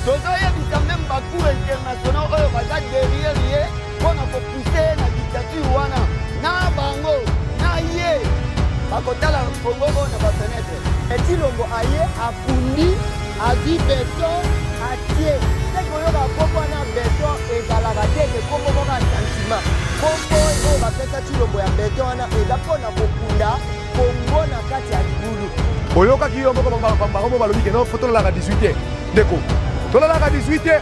tozoyebisa même bacour international oyo baza derrière ye mpona kopuse na dictature wana na bango na ye bakotala kongo oyo na bafenetre etilongo aye akundi adi beton atie teke oyoka kombo na beton ezalaka teke kombo moko ya sentiment kombo oyo bapesa tilongo ya beton wana eza mpona kokunda kongo na kati ya libulu oyokaki yo moko bango balobi ke no fo tolalaka 18 ndeko tolalaka 18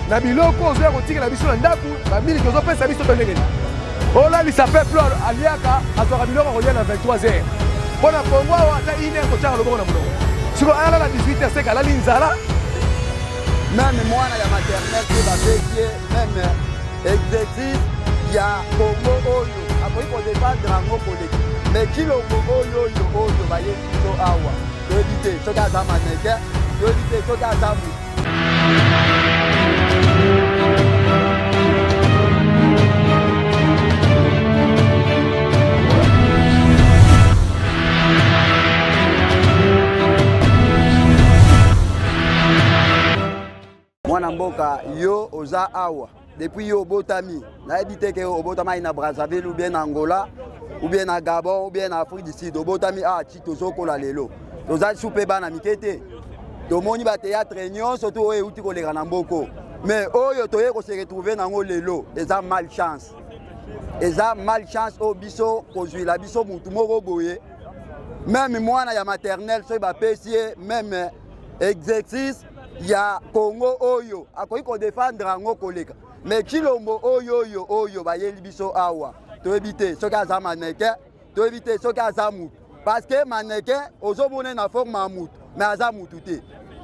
na biloko ozoya kotikela biso na ndako bamiliki ozopesa biso to ndenge olalisa peuple aliaka azwaka biloko kolia na 23h mpona kongo awa ata ine kotiaka loboko na monoko siko alala 18h seka alali nzala meme mwana ya maternel te bapesie meme exercice ya kongo oyo akoki kodefendre yango koleki me kilongo oyo bayebi biso awa toyebi te soki aza maneke toyebi te soki aza mutu mwana mboka yo oza awa depuis yo obotami nayebi te ke obotama na Brazzaville ou bien na Angola ou bien na Gabon ou bien na Afrique du Sud obotami ti tozokola lelo toza lisu mpe bana mike te tomoni bateatre nyonso to oyo euti koleka na mboko mais oyo toye kose retrouve nango lelo eza malchance oyo biso kozwila biso mutu moko boye meme mwana ya maternel soki bapesi ye meme exercice ya kongo oyo akoki kodefendre yango koleka mais kilombo oyo bayeli biso awa toyebi te soki aza maneke toyebi te soki aza mutu parce que maneke ozomona na forme ya mutu mais aza mutu te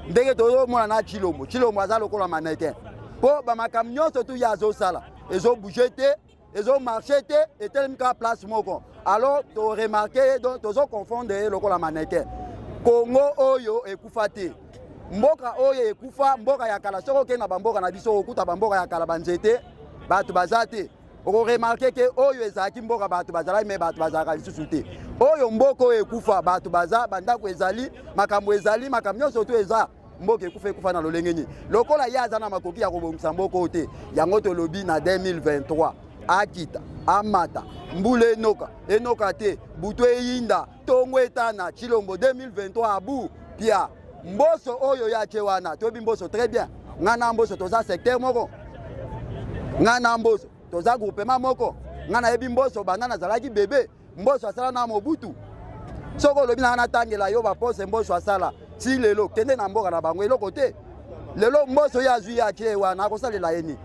ndenge tozomona na kilombo aza lokola maneke mpo bamakambo nyonso tu ye azosala ezobouge te ezomarche te etelemi kaka place moko alors toremarke ye donc tozoconfondre ye lokola maneke kongo oyo ekufa te mboka oyo ekufa mboka ya kala soki okende na bamboka na biso okuta bamboka ya kala banzete bato baza te okoremarke ke oyo ezalaki mboka bato bazalaki me bato bazalaka lisusu te oyo mboka oyo ekufa bato baza bandako ezali makambo nyonso to eza mboka ekufa na lolenge nini lokola ye aza na makoki ya kobongisa mboka oyo te yango tolobi na 2023 akita amata mbula enoka te butu eyinda tongo etana chilombo 2023 abu pia mboso oyo yache wana toyebi mboso très bien nga na mboso toza secteur moko nga na mboso toza groupement moko nga nayebi mboso banda nazalaki bebe mboso asala na mobutu soko olobi na natangela yo bapose mboso asala ti lelo kende na mboka na bango eloko te lelo mboso ye azwi yache wana akosalela yeni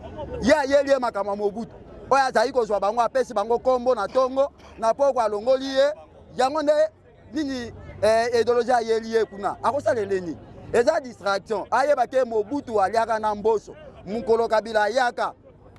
ye ayeli ye makambo ya mobutu oyo azali kozwa bango apesi bango kombo na tongo na poko alongoli ye yango nde nini idéologie ayeli ye kuna akosaleleni eza distraction ayeba ke mobutu aliaka na mboso mukolo kabila ayaka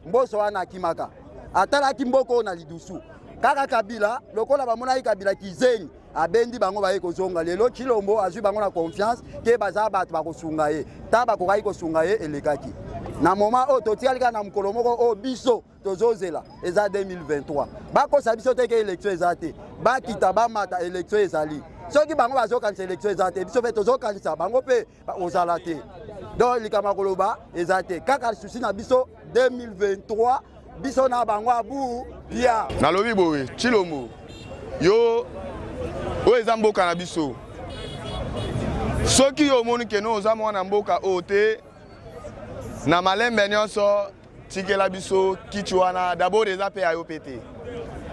mboso wana akimaka atalaki mboko oyo na lidusu kaka kabila lokola bamonaki kabila kizengi abendi bango baye kozonga lelo chilombo azwi bango na confiance ke baza bato bakosunga ye ta bakokaki kosunga ye elekaki na moma oyo totikali kaka na mokolo moko oyo biso tozozela eza 2023 bakosa biso te ke élection eza te bakita bamata élection ezali soki bango bazokanisa élection eza te biso mpe tozokanisa bango mpe ozala te donc likambo koloba eza te kaka susi na biso 2023 biso na bango abu pia nalobi boye chilombo yo oyo eza mboka na biso soki yo omoni keno oza mwana mboka oyo te na malembe nyonso tikela biso kiti wana d'abord eza mpe ya yo mpe te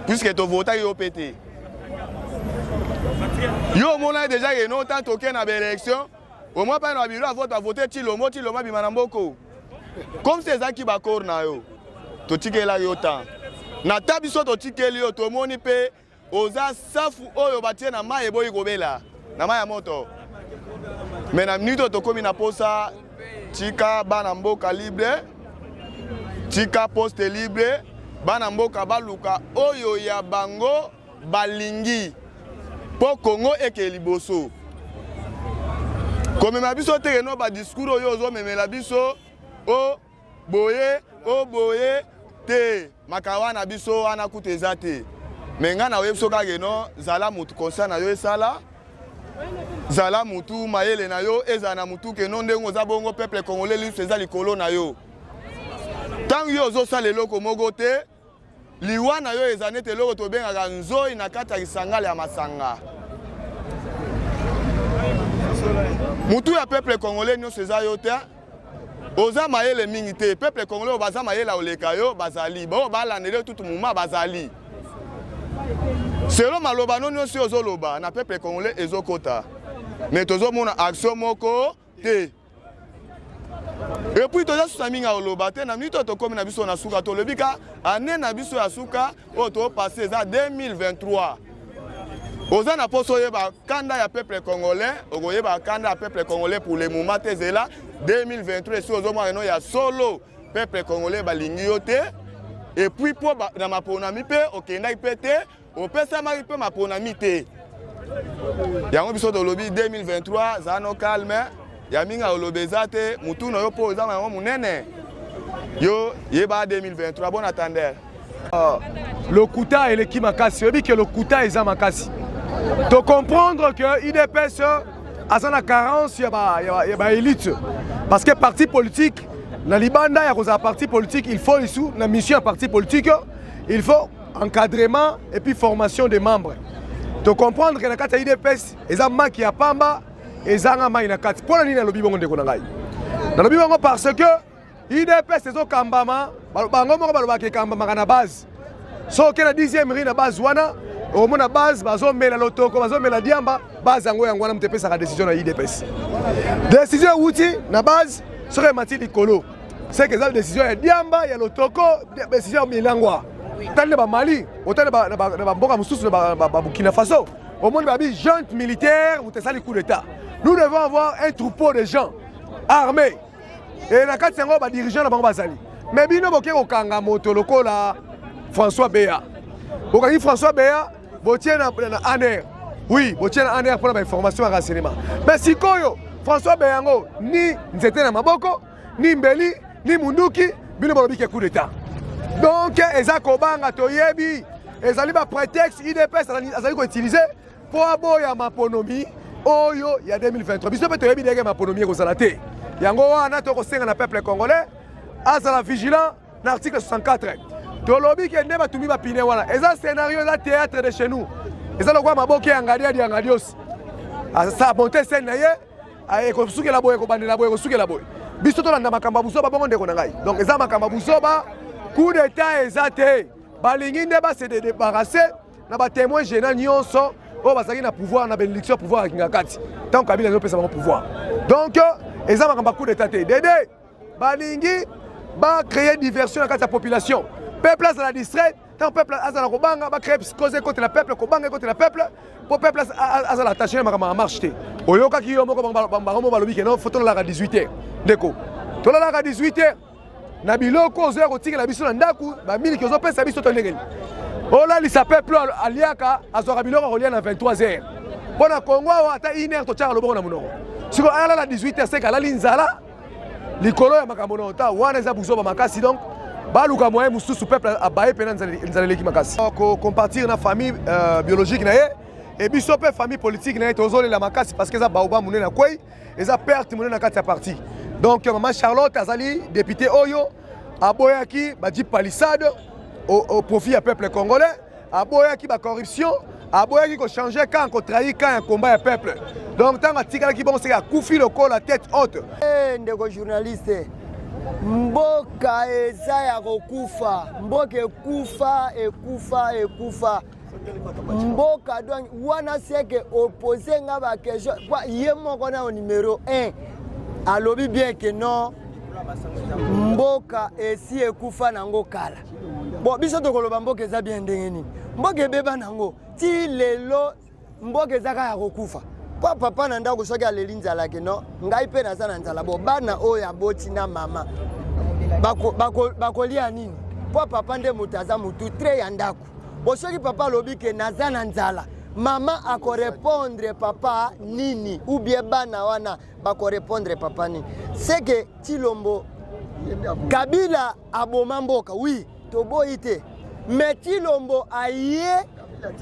puisque tovotaki yo mpe te yo omona deja keno tant toke na baélection au moins mpe na babiro avote Chilombo abima na mboko comme si ezalaki bakor na yo totikela yo temps na ta biso totikeli yo tomoni mpe oza safu oyo batie na mai eboyi kobela na mai ya moto mais na minute tokomi na posa tika bana mboka libre tika poste libre bana mboka baluka oyo ya bango balingi po Congo eke liboso komema biso te no ba discours oyo ozo memela biso o boye te makawana biso ana kuteza te menga na webso ka geno zala mutu konsa na yo esala zala mutu mayele na yo eza na mutu ke non ndengo za bongo peuple congolais li seza likolo na yo tant yo zo sala eloko moko te liwa na yo eza nete eloko tobengaka nzoi na kati ya kisangala ya masanga mutu ya peuple congolais nyonso eza yo te oza mayele mingi te peuple congolais baza mayele oleka yo bazali bao balandele tutu muma bazali selo maloba no nyonso ozoloba na peuple congolais ezokota mais tozomona action moko te et puis toza susa mingi oloba te na minute tokomi na biso na suka tolobi ka ane na biso ya suka oyo topase eza 2023 oza na poso oyeba kanda ya peuple congolais okoyeba kanda ya peuple congolais pour le moment te ezela 2023 esi ozomona eno ya solo peuple congolais balingi yo te et puis mpo na maponami mpe okendaki mpe te opesamaki mpe maponami te yango biso tolobi 2023 za no calme ya mingi oloba eza te mutu na yo mpo eza yango munene yo yeba 2023 bon attendeur le kuta eleki makasi oyebi ke le kuta eza makasi to comprendre que IDPS aza na carence ya ba élite parce que parti politique na libanda ya kozala parti politique il faut isu na mission ya parti politique il faut encadrement et puis formation des membres to comprendre que na kati ya IDPS eza maki ya pamba ezanga mai na kati mpona nini nalobi bongo ndeko na ngai nalobi bongo parce que IDPS ezokambama bango moko balobaka ekambamaka na base so oke na 10e ri na base wana omona base bazomela lotoko bazomela diamba base yango wana moto epesaka décision na IDPS décision euti na base soki emati likolo seke eza décision ya diamba ya lotoko décision ya milangwa otali na bamali otali na bamboka mosusu na babukina faso omoni babi junte militaire moto esali coup d'état nous devons avoir un troupeau de gens armés et na kati yango badirigeant na bango bazali mais bino boke kokanga moto lokola François Béa bokangi François Béa botie na ANR oui botie na ANR mpona bainformation ya renseignement mais sikoyo François Béa yango ni nzete na maboko ni mbeli ni munduki bino balobike coup d'état donc eza kobanga toyebi ezali baprétexte IDPS azali koutilize mpo aboya maponomi oyo ya 2023 biso mpe toyebi ndenge maponomi ekozala te yango wana tokosenga na peuple congolais azala vigilant na article 64 tolobi ke nde batumi bapine wana eza scénario eza théâtre de chez nous eza lokwa maboke ya ngadi adi ya ngadi osi asa monte scène na ye ekosukela boye ekobandela boye ekosukela boye biso tolanda makambo ya buzoba bongo ndeko na ngai donc eza makambo ya buzoba coup d'état eza te balingi nde base de débarrasser na batémoin gênant nyonso oyo bazalaki na pouvoir na bénédiction pouvoir akinga kati tant kabila ezopesa bango pouvoir donc eza makambo ya coup d'état te dede balingi bacréer diversion na kati ya population peuple azala distrait tant peuple azala kobanga bacréer psychose côté la peuple kobanga côté la peuple po peuple azala attaché na makambo ya marche te oyokaki yo moko bango balobi ke non faut tolalaka 18h ndeko tolalaka 18h na biloko ozoya kotikela biso na ndaku bamiliki ozopesa biso to ndengeni olalisa peuple aliaka azwaka biloko kolia na 23h mpo na kongo awa ata 1h totyaka loboko na monoko siko alala 18h seka alali nzala likolo ya makambo na ota wana eza buzoba makasi donc baluka moyen mosusu peuple abaye mpena nzala eleki makasi compartir na famille biologique na ye et biso mpe famille politique na ye tozolela makasi parce que eza baoba monene akwei eza perte monene na kati ya parti donc mama Charlotte azali député oyo aboyaki badi palissade au profit ya peuple congolais aboyaki bacorruption aboyaki kochanger quand kotrahi quand ya combat ya peuple donc ntango atikalaki bongo seka akufi lokola tête haute ndeko journaliste mboka eza ya kokufa mboka ekufa mboka donc wana seke opposé nga ba question ye moko na numéro 1 alobi bien que non mboka esi ekufa nango kala bon biso tokoloba mboka eza bien ndenge nini mboka ebeba nango ti lelo mboka ezaka ya kokufa po papa na ndako soki aleli nzala ke no ngai mpe naza na nzala bo bana oyo aboti na mama bakolia nini po papa nde moto aza motu tre ya ndako bo soki papa alobi ke naza na nzala mama akorépondre papa nini ou bien bana wana bakorépondre papa nini c'est que Tshilombo Kabila aboma mboka oui toboyi te mais Tshilombo aye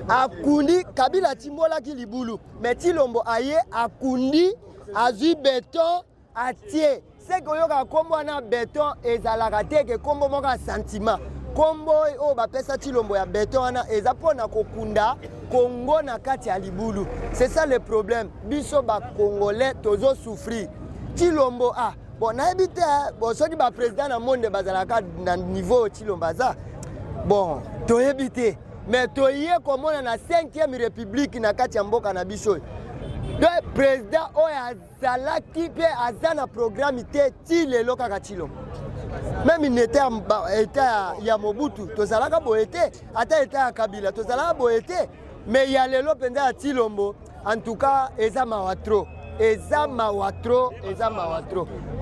akundi Kabila timbola ki libulu mais Tshilombo aye akundi azui béton atie c'est que yoka kombo na béton ezalaka te ke kombo moka sentiment kombo o ba pesa Tshilombo ya béton na ezapona kokunda Congo na kati ya libulu. C'est ça le problème. Biso ba Congolais tozo souffrir. Tshilombo bon na ebite bon soki ba président na monde bazalaka na niveau Tshilombo za. Bon, to ebite mais to yé komona na 5e république na kati ya mboka na biso. Le président oya azalaki pe azana programme te ti lelo kaka Tshilombo. Même il était ya Mobutu, tozalaka boete, ata était ya Kabila, tozalaka boete. Mais il y a les lopenda à Tshilombo, en tout cas, eza mawatro.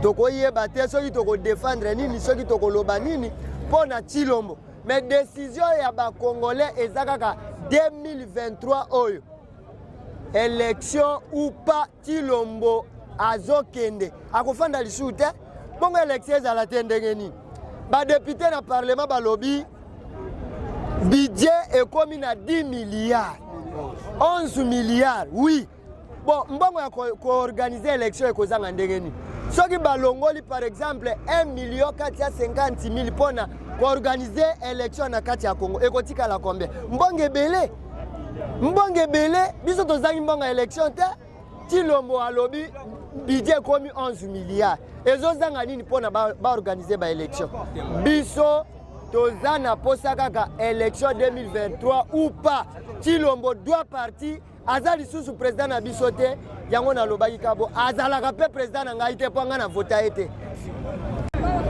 Toko yebate, soki toko défendre nini, soki toko loba nini, pona Tshilombo. Mais décision ya ba Congolais eza kaka 2023 oyo. Élection ou pas Tshilombo azokende. Akofanda lisute, bongo élection ezala tendengeni. Ba député na parlement ba lobby budget est comme 10 milliards. 11 milliards, oui. Bon, mbongo ya ko-organiser l'élection et kozanga ndengeni. Soki balongoli par exemple 1,450,000 pona ko-organiser l'élection na kati ya Congo. Ekotika la combien? Mbonge belé, biso tozangi mbongo élection te. Tshilombo alobi budget comme 11 milliards. Ezozanga nini pona ba organiser ba élection. Biso Tozana posaka élection 2023 ou pas. Tshilombo doit partir. Azali sous président na bisote. Yango na lobaki kabo. Azalaka pe président na ngaite panga na vota ete.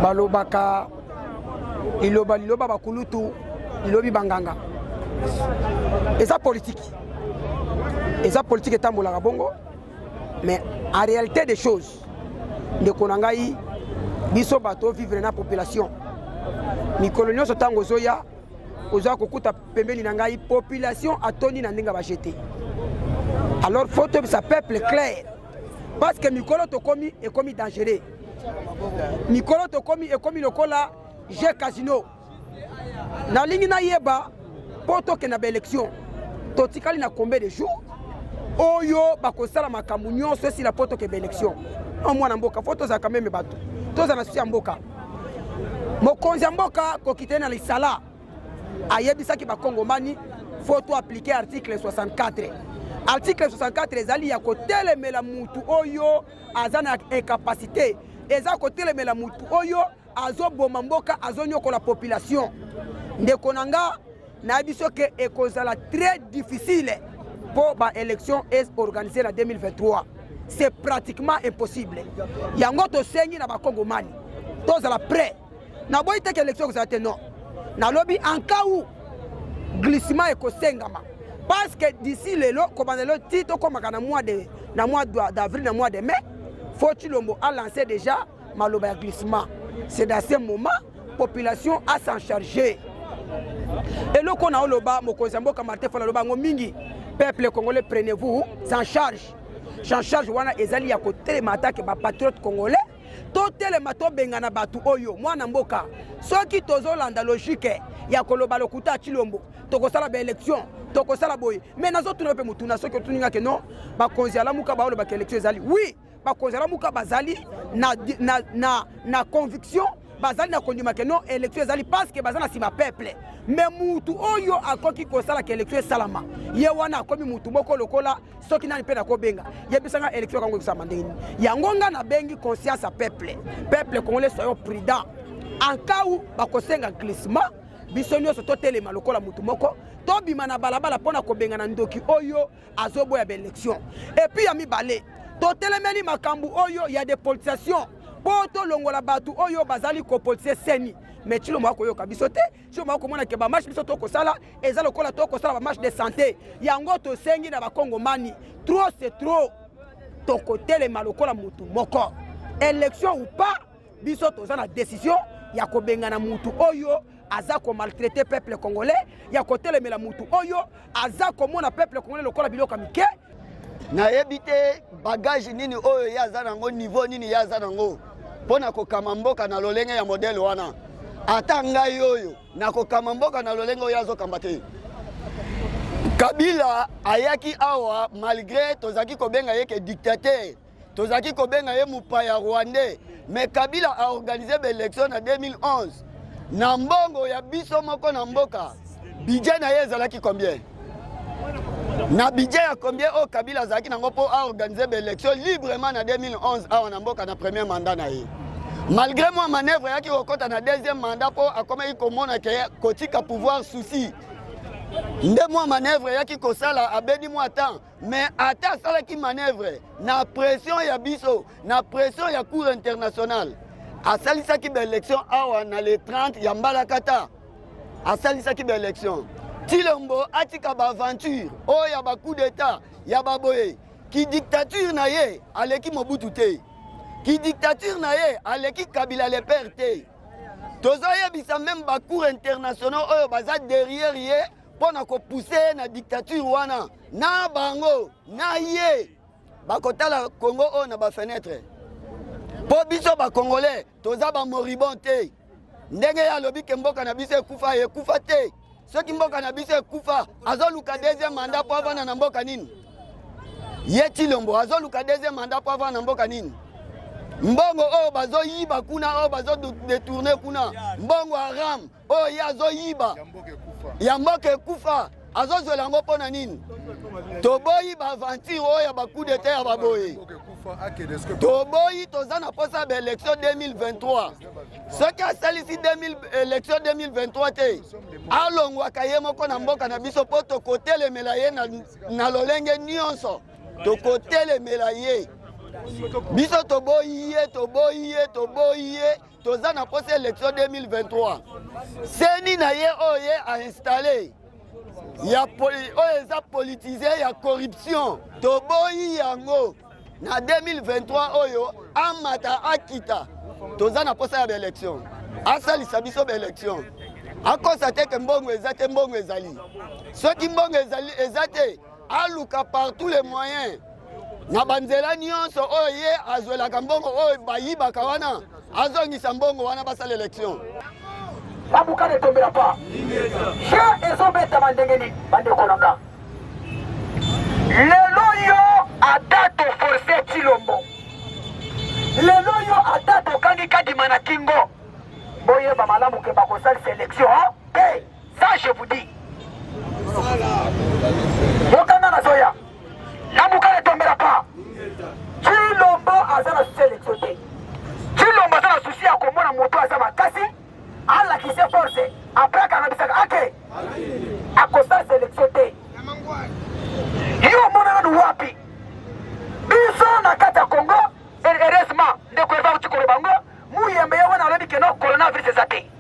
Balobaka iloba bakulutu ilobi banganga. Eza politique. Eza politique etambolaka bongo. Mais en réalité des choses, de konangai biso bato vivre na population. Mikolo nyonso tango zoya oza kokuta pembeni na ngai population atoni na ndinga bajete. Alors faut que ça peuple clair parce que mikolo to komi et komi dangereux. Mikolo to komi et komi lokola jeu casino. Na lingi na yeba poto ke na ba élection. Totikali na combien de jours? Oyo bakosala makambo nyonso si la poto ke ba élection. En mwana mboka photo za quand même bato. Toza na susi mboka. Mokonzi mboka kokite na lisala ayebisaki ba Kongomani faut appliquer article 64. Article 64 ezali ya kotelemela mutu oyo azana incapacité. Eza kotelemela mutu oyo azoboma mboka azonyoko la population. Ndeko nanga na biso ke ekozala très difficile pour ba élection est organisée en 2023. C'est pratiquement impossible. Yango to sengi na ba Kongomani. Tozala prêt. Na boy take élection ko zate non. Na lobby en cas où glissement est kosengama. Parce que d'ici le titre comme na mois d'avril na mois de mai, faut Tshilombo a lancé déjà maloba glissement. C'est dans ce moment population a s'en charger. Et le qu'on a loba mokozambo kamate fala loba ngomingi peuple congolais prenez-vous en charge. J'en charge wana ezali ya côté m'attaque ba patriote congolais. Totele mato bengana batu oyo mwana mboka soki tozolanda logique ya koloba lokuta Tshilombo tokosala ba élection tokosala boy mais nazo tuna pe mutuna soki tuninga ke non ba konziala muka ba oloba ke élection ezali oui ba konziala muka bazali na conviction bazali na kondima ke non élection ezali parce que bazana sima peuple mais mutu oyo akoki kosala ke élection salama ye wana akomi mutu moko lokola soki nani pe na ko benga yebisanga élection kango kusama ndeni yango nga na bengi conscience à peuple congolais soyons prudents en cas où bakosenga glissement biso nyonso totelema lokola mutu moko tobima na balabala pona ko benga na ndoki oyo azoboya ba élection et puis ya mibale totelemeli makambu oyo ya des politisations poto longola batu oyo bazali ko politiser seni mais Tshilombo akoyoka biso te Tshilombo akomona ke ba marche biso to kosala eza lokola to kosala ba marche de santé yango to sengi na ba Kongomani trop c'est trop to kotelema lokola mutu moko élection ou pas biso toza na décision ya ko benga na mutu oyo aza ko maltraiter peuple congolais ya ko telemela mutu oyo aza ko mona peuple congolais lokola biloka mike na yebite bagage nini oyo ya za nango niveau nini ya za nango pona ko kamamboka na lolenge ya modèle wana ata ngai oyo na ko kamamboka na lolenge oyo azo kambate Kabila ayaki awa malgré tozaki kobenga yeke dictateur, tozaki kobenga ye mupaya rwandais, mais Kabila a organisé l'élection en 2011. Na mbongo ya biso moko na mboka, budget na ye ezalaki combien? Na budget ya combien o Kabila azalaki nango po a organisé l'élection librement en 2011 awa na mboka na premier mandat na ye. Malgré moi manœuvre yaki okota na deuxième mandat po akomaki komona ke kotika pouvoir souci. Nde moi manœuvre yaki kosala abedi moi temps, mais ata sala ki manœuvre na pression ya biso, na pression ya cour internationale. Asalisa ki be élection awa na le 30 ya Mbalakata. Asalisa ki be élection. Tilombo atika ba aventure, o ya ba coup d'état, ya ba boye. Ki dictature na ye, aleki Mobutu te. Ki dictature na ye, aleki Kabila le père te. Tozo yebisa même ba cour internationale oyo baza derrière ye. Pour na pousser na dictature wana na bango na ye bakotala Congo o na ba fenêtre po biso ba congolais toza ba moribond te ndenge ya lobi ke mboka na biso ekufa ye kufa te soki mboka na biso ekufa azoluka deuxième mandat po avana na mboka nini ye Tshilombo azoluka deuxième mandat po avana na mboka nini mbongo o bazo yiba kuna o bazo détourner kuna mbongo haram o ya zo yiba ya mboka ekufa azozwela yango mpo na nini toboyi baaventure oyo ya bacoup d'état ya baboye toboyi toza na posa ba élection 2023 soki asalisi élection 2023 te alongwaka ye moko na mboka na biso mpo tokotelemela ye na lolenge nyonso tokotelemela ye biso toboyi ye toza na posa élection 2023 seni na ye oye a installé ya oyo eza politisé ya corruption toboyi yango na 2023 oyo amata akita toza na posa ya baélection asalisa biso baélection akosa te ke mbongo eza te mbongo ezali soki mbongo eza te aluka par tous les moyens na banzela nyonso oyo ye azwelaka mbongo oyo bayibaka wana azongisa mbongo wana basala élection. Babuka ne tombera pas. Je ezobeta mandengeni bande konanga. Lelo yo adato forcé Tshilombo. Lelo yo adato kangi kadima na kingo. Boye ba malamu ke ba kosala sélection. Hey, ça je vous dis. Bokanga na soya. Babuka ne tombera pas. Tshilombo azala sélection. Tshilombo azala souci ya komona moto azama kasi. Allah qui s'est forcé après kanabisaka ake akosa sélection te yo mona na wapi biso na kata Congo heureusement ndeko eva utikolo bango muyembe yo wana lobi keno coronavirus ezate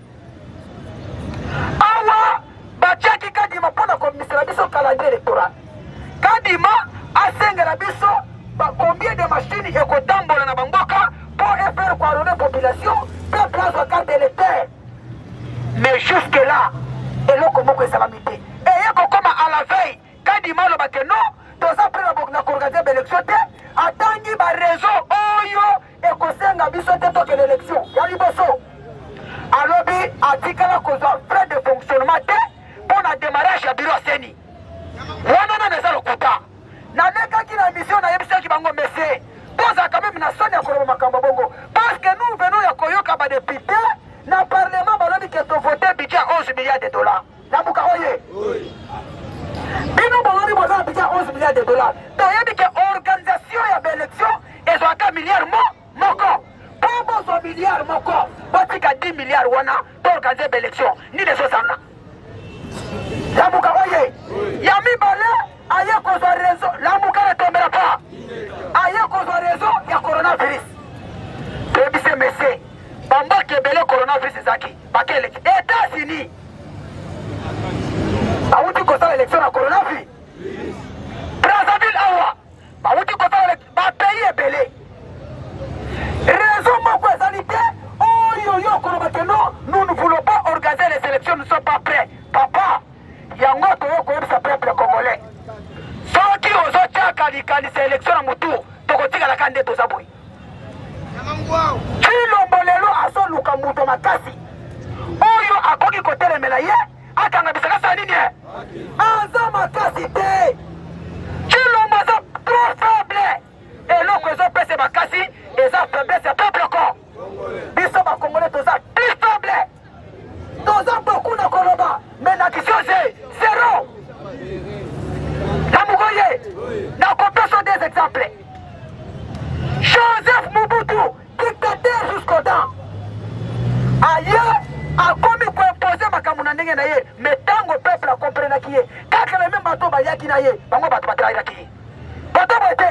awa bachaki kadima pona komisera biso calendrier électoral kadima asengela biso ba combien de machines ekotambola na bangoka pour faire coordonner population pour place carte d'électeur. Mais jusque-là, et là, comment ça va m'aider? Et il y a comme à la veille, quand il m'a dit que non, dans sa première organiser l'élection, attendez ma réseau, oh yo, et qu'on s'en a vu sauter l'élection. Il y a l'Ibosso. Alors, il a dit qu'il y a frais de fonctionnement pour le démarrage à bureau Seni. On a des allocuta. Na neka qui la mission na yebisa qui bango messé. Pose quand même na sonne ya ko makamba bongo. Parce que nous venons ya koyoka ba député. Na parlement balobi ke to voter budget 11 milliards de dollars. Na buka oye. Oui. Bino balobi boza budget 11 milliards de dollars. To yebi ke organisation ya élection ezo aka milliard moko. Pour bozo milliard moko. Batika 10 milliards wana to organiser élection ni de 60. Na buka oye. Oui. Ya mi balé aye ko zo réseau. La buka ne tombera pas. Aye ko zo réseau ya coronavirus. Tebise messé. Bamba kebele coronavirus ezaki bakele États-Unis bawuti kosala élection na coronavirus Brazzaville awa bawuti kosala ba pays ebele raison moko ezali te oyo yo koloba ke non nous ne voulons pas organiser les élections, nous ne sommes pas prêts papa yango toyo koyebisa peuple congolais soki ozotiaka likanisa élection na motu tokotikalaka nde toza boye Tshilombo lelo asoluka muto makasi oyo akoki kotelemela ye akanga bisaka sa nini aza makasi te Chilombo eza trop faible eloko ezopesa makasi eza faiblesse ya peuple ko biso bakongole toza plus faible toza beaucoup na koloba mais na kisose zéro namukoye nakopesa des exemples Joseph Mobutu dictateur jusqu'au dents aye akomi koimposer makambo na ndenge na ye mais ntango peuple akomprenaki ye kaka na meme bato bayaki na ye bango bato batrahiraki ye bato bote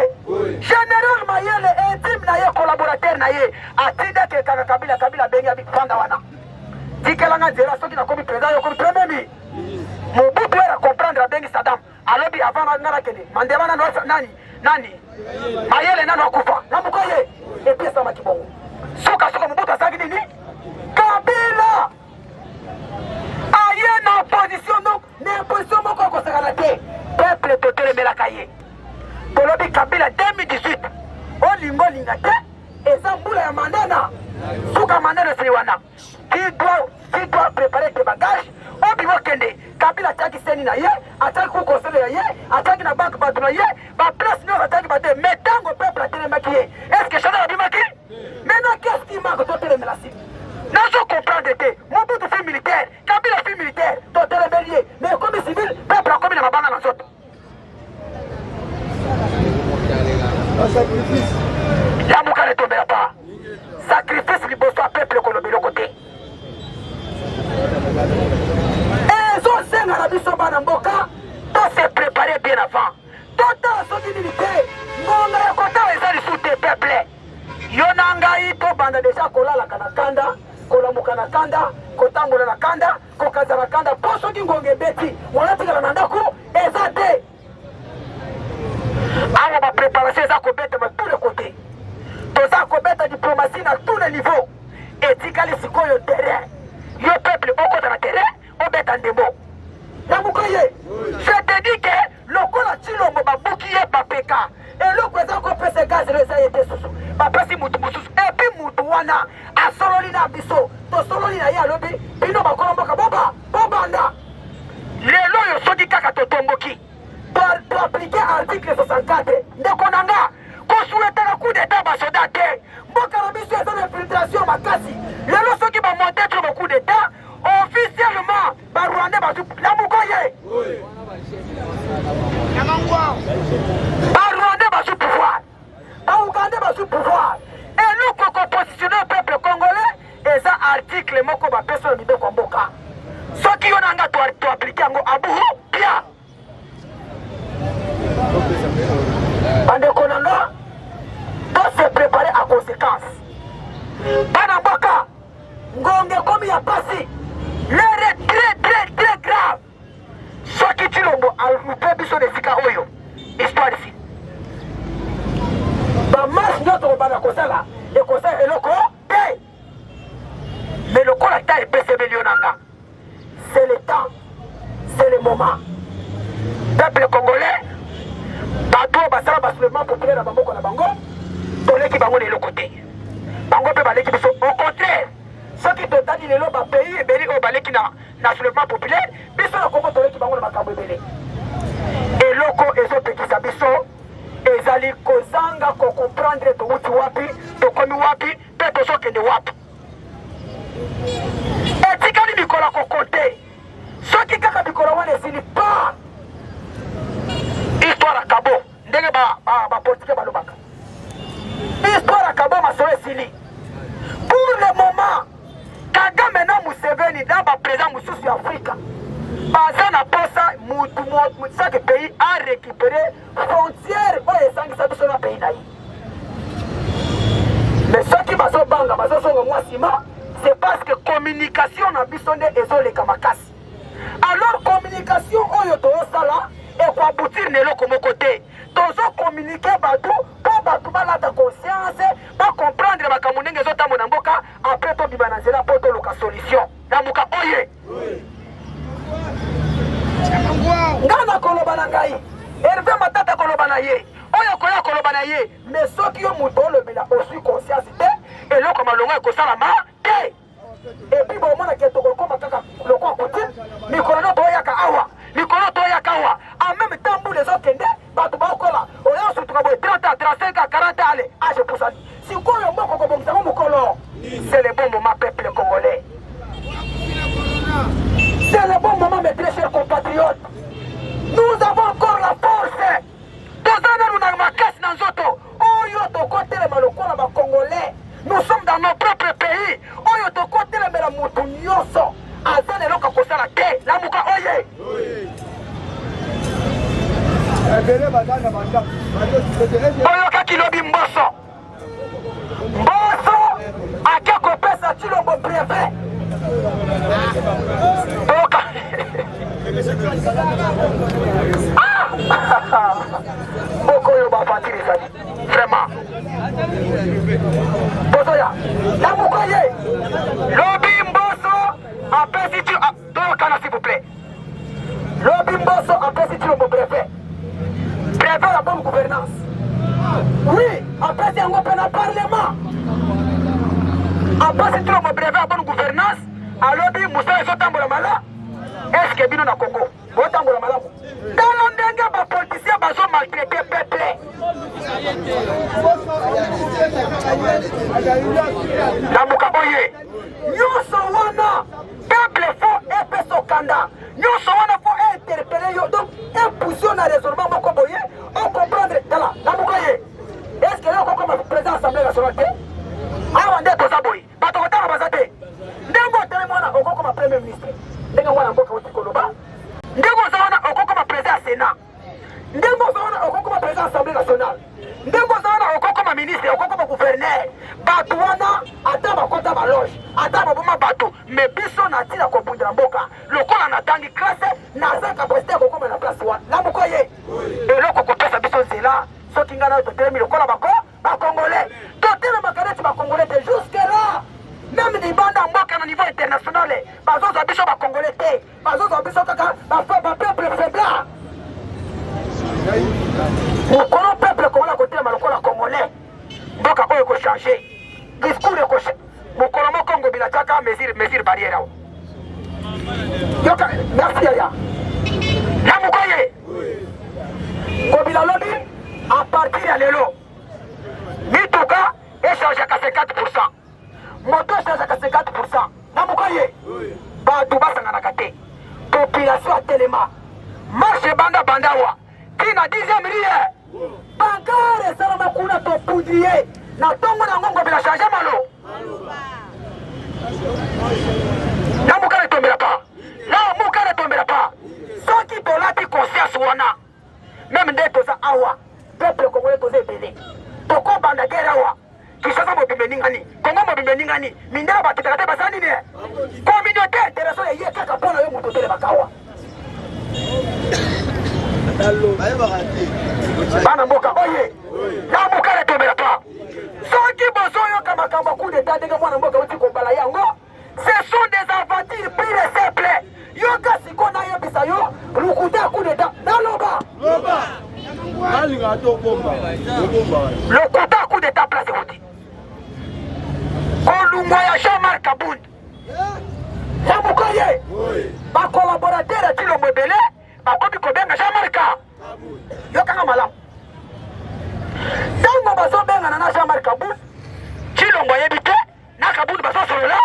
général Mayele intime na ye collaborateur na ye atindaki kaka kabila bengi fanda wana tikelanga nzela soki nakomi président yokomi premier mi Mobutu era comprendre abengi Saddam alobi avant ngana kende Mandela nani Mayele nano akufa namukoye epiesa makibongo soka Mobutu asangi nini Kabila aye na opposition donc na opposition moko kosakana te peuple totelemelaka ye tolobi Kabila 2018 olinga te eza mbula ya mandana suka mandana esili wana qui doit préparer tes bagages obimo kende Kabila ataki seni na ye ataki kukosele ya ye ataki na banque bato na ye baplace nyonso ataki bate mais ntango peuple atelemaki ye est-ce que chanel abimaki maintenant qu'est-ce qui manque totelemela si nazo comprendre te Mobutu fut militaire Kabila fut militaire totelemeli ye mais comme civil peuple akomi na mabanga na nzoto yamuka ne tombela pa sacrifice liboso ya peuple kolobi loko te ezosenga na biso bana mboka to se préparer bien avant totala soki nini te ngonga ya kotala eza lisu te peuple yo na ngai tobanda deja kolalaka na kanda kolamuka na kanda kotambola na kanda kokaza na kanda mpo soki ngonga ebeti wana tikala na ndako eza te awa bapréparation eza kobetama tous les côtés toza kobeta diplomatie na tous les niveaux etikali sikoyo terrain yo peuple okota na terrain obeta ndembo namukoye je te dis que lokola Chilombo babuki ye bapeka eloko eza kopesa gaz eza ye te susu bapesi mutu mosusu epi mutu wana asololi na biso tosololi na ye alobi bino bakolomboka bobanda lelo oyo soki kaka totomboki toaplike article 64 ndeko na nga kosuetaka coup d'état basoda te mboka na biso eza na infiltration makasi lelo soki bamonte tro ba coup d'état officiellement barwandais basu namukoye barwandais basu pouvoir baougandais basu pouvoir eloko kopositionne peuple congolais eza article moko bapesa na mibeko ya mboka soki yo na nga toaplike yango abuhu pia bandeko na nga to se préparer à conséquence bana mboka ngonge komi ya pasi l'heure est très grave soki Chilombo alupe biso na esika oyo histoire ici bamarche nyonso kobanda kosala ekosala eloko te mais lokola ta epesebeli yo na nga c'est le temps c'est le moment peuple congolais bato basala basoulèvement populaire na bamboka na bango toleki bango na eloko te bango mpe baleki biso au contraire soki totali lelo bapays ebele oyo baleki na soulèvement populaire biso na kongo toleki bango na makambo ebele eloko ezopekisa biso ezali kozanga kokomprendre towuti wapi tokomi wapi mpe tozokende wapi etikali mikolo ya kokonte soki kaka mikolo wana esili pa histoire ya kabo ndenge bapolitike balobaka histoire ya kabo masolo esili pour le moment Kagame na Museveni na baprésident mosusu ya Afrika baza na posa chaque pays a récupéré frontière oyo esangisa biso na pays na ye mais soki bazobanga bazosonga mwa nsima c'est parce que communication na biso nde ezoleka makasi alors communication oyo toyosala ekoaboutir na eloko moko te tozokommunike bato mpo bato balata conscience bacomprendre makambo ndenge ezotambo na mboka apres tobima na nzela mpo toluka solution na moka oye nga na koloba na ngai Hervé Matata koloba na ye oyo koya koloba na ye mais soki yo moto olobela osui conscience te eloko malongo ekosalama te epuis bomona ke tokokoma kaka lokwa coutume mikolo no toyaka awa mikolo toyaka awa ata baboma bato me biso na tila kobundela mboka lokola na tangi classe na za capacité kokoma na place wa la mokoye eloko kopesa biso nzela soki ngana totelemi lokola bakongolais totele makaneti bakongolais te jusque là même ni banda mboka na niveau international bazoza biso bakongolais te bazoza biso kaka bapeuple faiblard mokolo peuple komola kotelema lokola congolais mboka oyo ekochange discours ekochange mokolo moko ngobila tiaka mesure barrière awo yoka merci yaya na mokoye ngobila lobi à partir ya lelo mituka echangeaka 50%. Moto echangeaka 50%. na mokoye bato basanganaka te population atelema marche banda wa tina 10e rie bankare esalama kuna topudrie na ntongo na ngongo bila change malo na mokale tombela pa soki tolati conscience wana même nde toza awa peuple congolais toza ebele tokobanda guerre awa kisasa mobimbe ningani kongo mobimbe ningani mindela bakitaka te basala nini communauté internationale eye kaka mpona yo moto otelebaka awa bana mboka oye na mokale tombela pa soki bozoyoka makambo coup d'état ndenge mwana mboka oti kobala yango ce sont des aventures pure simple yoka siko nayebisa yo lukuta coup d'état naloba lokuta coup d'état place oti kolungwa ya Jean-Marc Kabund ya mokoye bakolaborateur ya Tshilombo ebele bakomi kobenga Jean-Marc yokanga malamu ntango bazobengana na Jean-Marc Kabund Tshilombo ayebi te na Kabund bazosolola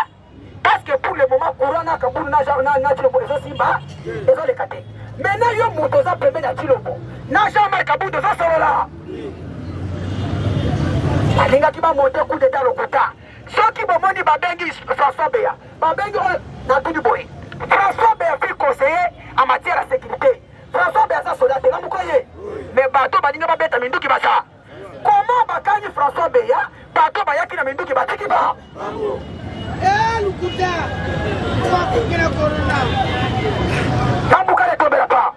parce que pour le moment courant na Kabund na Tshilombo ezosimba ezoleka te maintenant yo moto oza pembeni ya Tshilombo na Jean-Marc Kabund ezosolola alingaki bamonte coup d'état lokuta soki bomoni babengi François Beya babengi oyo na tuni boye François Beya fi conseiller en matière de sécurité François Beya aza soldat te na mokoye mais bato baninga babeta minduki basa comment bakangi François Beya bato bayaki na minduki batiki ba lukuta tambuka le tombela pa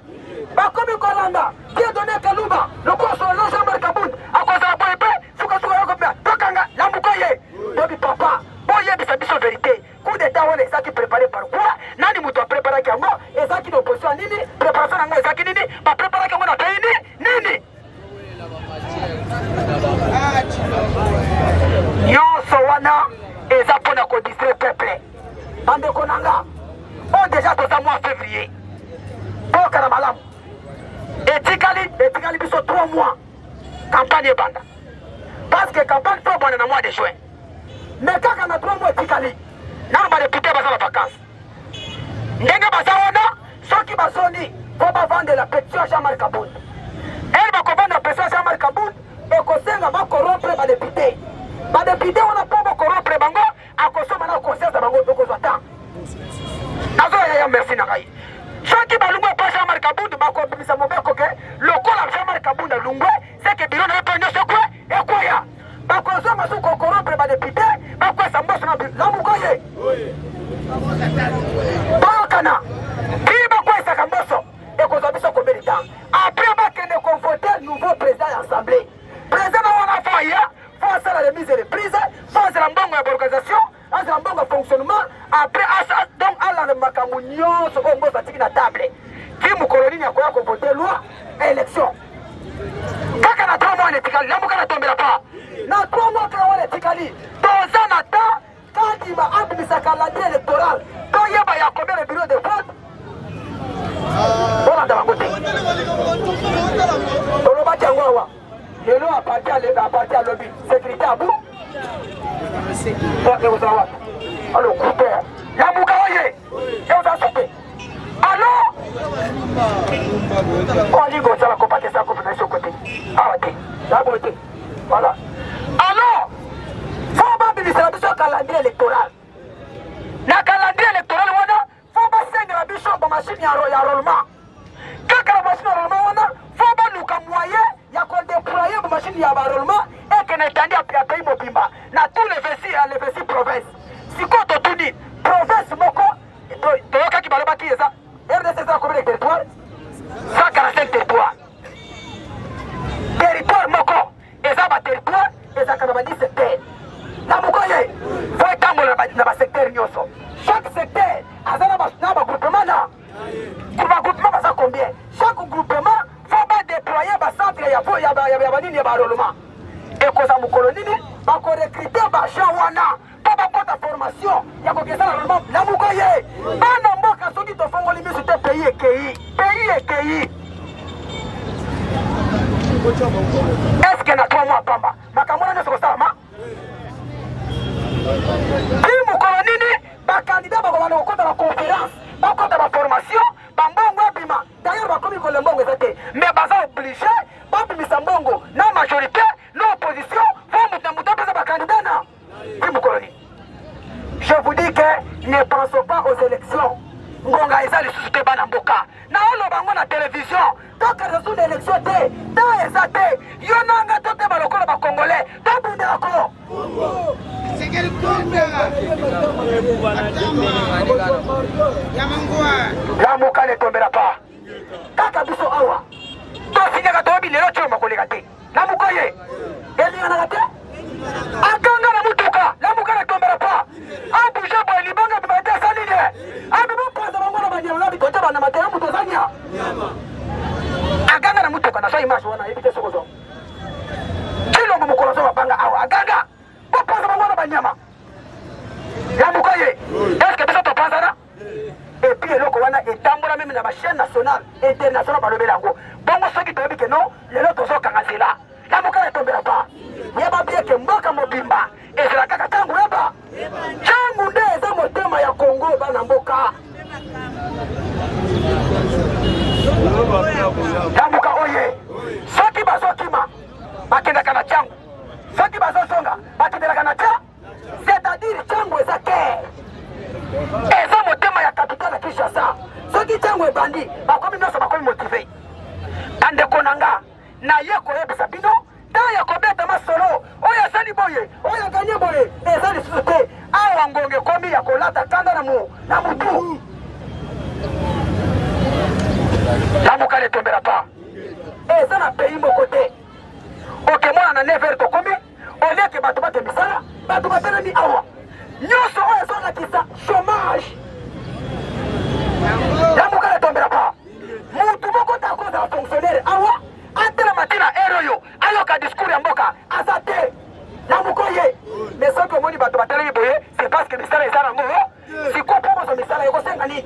bakomi kolanda Dieudonné Kalumba lokoso na Jean-Marc Kabund akozala boye pe suka yoko pia tokanga na mokoye bobi papa boye bisa biso vérité coup d'état wana ezaki préparé par quoi nani moto apréparaki yango ezaki na opposition nini préparation yango ezaki nini bapréparaki yango na pays nini nyonso wana eza mpona kodistrait peuple bandeko nanga o déjà toza mois février boka na malamu etikali biso 3 mois campagne ebanda parce que campagne to bwana na mois de juin mais kaka na 3 mois etikali nano badepute baza na vacances ndenge baza wana soki bazoni po bavande la pétition ya Jean-Marc Kabund ele bakobanda la pétition ya Jean-Marc Kabund ekosenga bakorompre badepute wana po bakorompre bango akosoma na conscience na bango ekozwa temps nazoyaya merci na ngai soki balungwe pa Jean-Marc Kabund bakobimisa mobeko ke lokola Jean-Marc Kabund alungwe seke biro na ye mpe nyonso ekweya bakozonga su kokorompre badepute bakwesa mboso na mokoye bayokana pi bakwesaka mboso ekozwa biso kobeli temps après bakende convote nouveau président ya assemblée président na wana fo aya fo asala remise de prise fo azala mbongo ya organisation azala mbongo ya fonctionnement après donc alanda makambo nyonso oyo mboso atiki na table ti mokolo nini akoya kovote loi élection kaka na 3 mois etikali lambuka na tombela pa na 3 mois kaka wana etikali toza na temps kandima abimisa calendrier électoral toyeba ya combien le bureau de vote olanda bango te tolobaki yango awa lelo aparti ya lobi sécurité abu ekozala wapi alo coupe lambuka oye eoza supe alo olingo osala kopatesa kopesa biso kote awa te yaboye te voilà alo fo babilisela biso calendrier électoral na calendrier électoral wana fo basengela biso bamashine ya rollement kaka na mashine ya rollement wana fo baluka moyen ya kodéploye bamashine ya barollement ekene etandi ya pays mobimba na tous les 26 provinces sikoyo totuni nyonso. Chaque secteur a un groupement là. Groupement ça combien? Chaque groupement faut pas déployer ba centre ya banini ya baroloma. Et koza mukolo nini ba ko recruter ba shawana pa ba kota formation ya ko kesa la la mukoye. Bana mboka soki to fongoli misu te pays ekei. Est-ce que na 3 mois pamba makamona nyo soko sama? Qui mukolo nini ba candidat ba ko bana ko la conférence, ba ko la formation, ba mbongo bima. D'ailleurs ba komi ko le mbongo zate, mais ba za obligé ba bimisa mbongo na majorité, na opposition, faut muta pesa ba candidat na. Qui mukolo nini? Je vous dis que ne pensons pas aux élections. Ngonga eza lisusu te bana mboka. Na olo bango na télévision. Donc ce sont des élections te. Ta eza te. Yo nanga to te balokolo ba congolais. Ta bundela ko. Segeri tombera. La muka ne tombera pas. Kaka biso awa. To sinyaka to bilelo choma kolega te. La muka ye. Elinga na te. Akanga na mutuka. La muka ne tombera pas. Abouja boy libanga bimate saline. Abibo pasa bango na banyama na bitote bana matera mutozanya. Aganga na mutuka na so image wana ebite sokozo. Kilongo mukolo so banga awa aganga. Bo pasa bango na banyama. Ya mukoye. Est-ce que biso to pasa na? Et puis eloko wana etambola même na ba chaîne nationale, internationale balobela ngo. Bongo soki toyebi ke non, lelo tozo kangazela. La muka ne tombera pas. Yeba bien ke mboka mobimba. Ezela kaka tangu yeba. Tangu nde eza motema ya Congo bana mboka. Tambuka oye. Soki bazokima bakendaka na changu. Soki bazosonga bakendaka na cha. C'est-à-dire changu eza terre. Eza motema ya capitale ya Kinshasa. Soki changu ebandi bakomi nyonso bakomi motivé. Bandeko nanga na ye koyebisa bino ta ya kobeta masolo oyo asali boye oyo ganye boye eza lisusu te awa ngonge komi ya kolata kanda na mutu. Lamuka ne tombera pas. Eza na pays moko te. Oke mwana na 9h tokomi oleke bato bate misala bato batelemi awa nyonso oyo ezolakisa chômage. Lamuka ne tombera pas. Mutu moko ta koza fonctionnaire awa atela matina eroyo ayoka discours ya mboka azate lamukoye. Mais soki omoni bato batelemi boye c'est parce que misala eza nango siko mpo bozwa misala ekosenga nini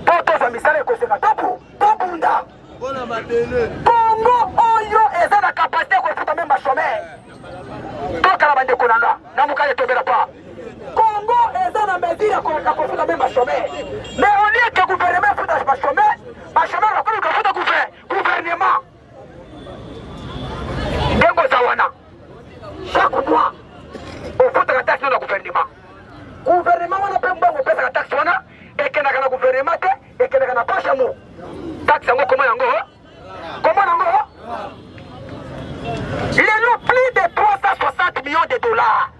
mpo tozwa misala ekosenga tobunda. Congo oyo eza na kapasité kofuta meme bachomere tokala bandeko nanga namuka ne tombera pas. Congo eza na mesure ya kofuta meme bachomere mais au lieu que gouvernement futa bachomere bakomi kofuta gouvernement. Ndengo za wana chaque mois ofutaka taxe na gouvernement wana pe mbongo pesaka taxe wana ekendaka na gouvernement te ekendaka na pasha mu taxe yango koma yango lelo plus de 360 millions de dollars.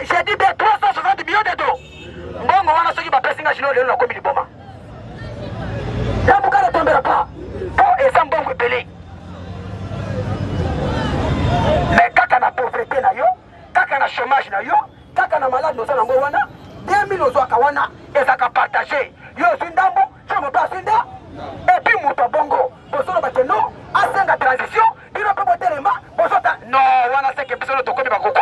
J'ai dit de 360 millions de dollars. Mbongo wana soki bapesinga chino lelo nakomi liboma. Lamuka ne tombera pas. Po eza mbongo ebele. Mais kaka na pauvreté na yo, kaka na chômage na yo, kaka na malade noza nango wana 2000 ozwaka wana ezaka partager. Yo sindambo, chomo pa sinda. Et puis muto bongo, bosolo bakeno, asenga transition, bino pe botelema, bosota. Non, wana seke biso to komi bakoko.